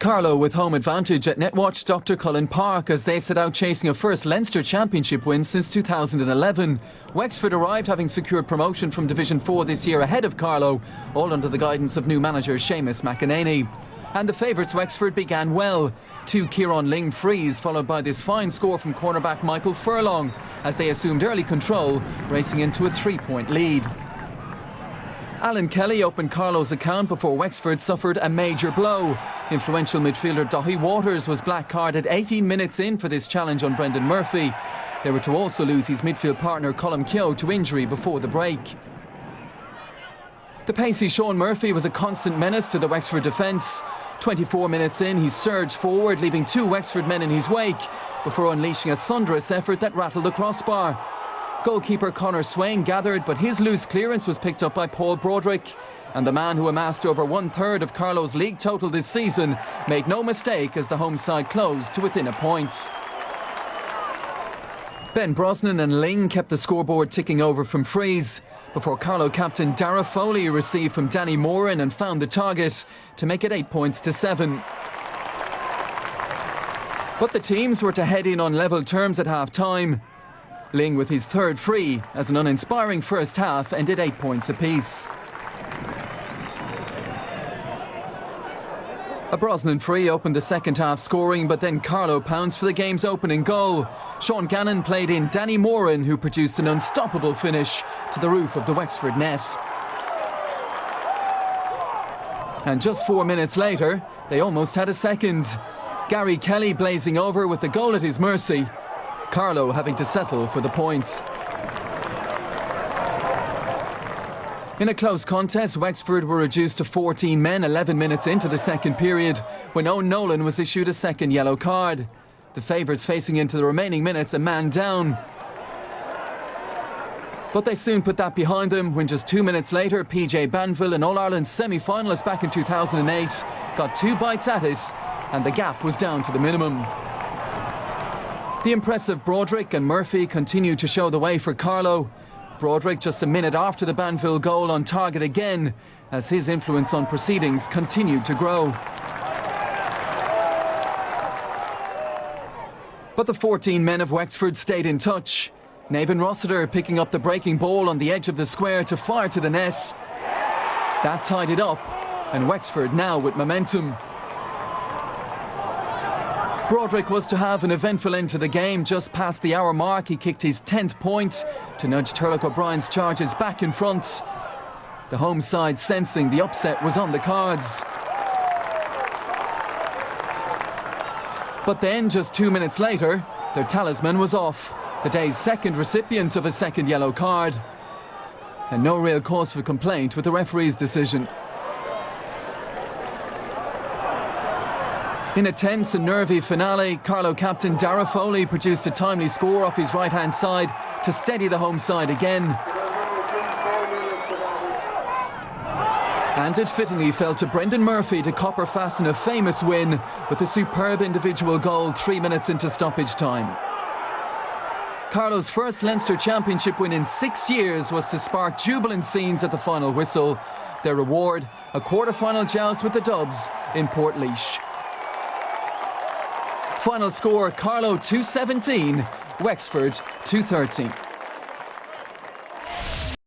Carlow with home advantage at Netwatch Dr Cullen Park as they set out chasing a first Leinster Championship win since 2011. Wexford arrived having secured promotion from Division 4 this year ahead of Carlow, all under the guidance of new manager Seamus McEnany. And the favourites Wexford began well. Two Kieran Ling frees followed by this fine score from cornerback Michael Furlong as they assumed early control, racing into a 3-point lead. Alan Kelly opened Carlow's account before Wexford suffered a major blow. Influential midfielder Daithí Waters was black carded 18 minutes in for this challenge on Brendan Murphy. They were to also lose his midfield partner Colm Keogh to injury before the break. The pacey Sean Murphy was a constant menace to the Wexford defence. 24 minutes in, he surged forward, leaving two Wexford men in his wake before unleashing a thunderous effort that rattled the crossbar. Goalkeeper Conor Swain gathered, but his loose clearance was picked up by Paul Broderick. And the man who amassed over 1/3 of Carlow's league total this season made no mistake as the home side closed to within a point. Ben Brosnan and Ling kept the scoreboard ticking over from frees before Carlow captain Dara Foley received from Danny Moran and found the target to make it 8 points to 7. But the teams were to head in on level terms at half-time. Ling with his third free as an uninspiring first half ended 8 points apiece. A Brosnan free opened the second half scoring, but then Carlow pounced for the game's opening goal. Sean Gannon played in Danny Moran, who produced an unstoppable finish to the roof of the Wexford net. And just 4 minutes later, they almost had a second. Gary Kelly blazing over with the goal at his mercy. Carlow having to settle for the point. In a close contest, Wexford were reduced to 14 men 11 minutes into the second period when Owen Nolan was issued a second yellow card. The favourites facing into the remaining minutes a man down. But they soon put that behind them when just 2 minutes later PJ Banville, an All-Ireland semi-finalist back in 2008, got 2 bites at it and the gap was down to the minimum. The impressive Broderick and Murphy continued to show the way for Carlow. Broderick just a minute after the Banville goal on target again as his influence on proceedings continued to grow. But the 14 men of Wexford stayed in touch. Navan Rossiter picking up the breaking ball on the edge of the square to fire to the net. That tied it up and Wexford now with momentum. Broderick was to have an eventful end to the game. Just past the hour mark, he kicked his 10th point to nudge Turlough O'Brien's charges back in front. The home side sensing the upset was on the cards. But then, just 2 minutes later, their talisman was off. The day's second recipient of a second yellow card. And no real cause for complaint with the referee's decision. In a tense and nervy finale, Carlow captain Dara Foley produced a timely score off his right-hand side to steady the home side again. And it fittingly fell to Brendan Murphy to copper fasten a famous win with a superb individual goal 3 minutes into stoppage time. Carlow's first Leinster Championship win in 6 years was to spark jubilant scenes at the final whistle. Their reward, a quarter-final joust with the Dubs in Portlaoise. Final score, Carlow 217, Wexford 213.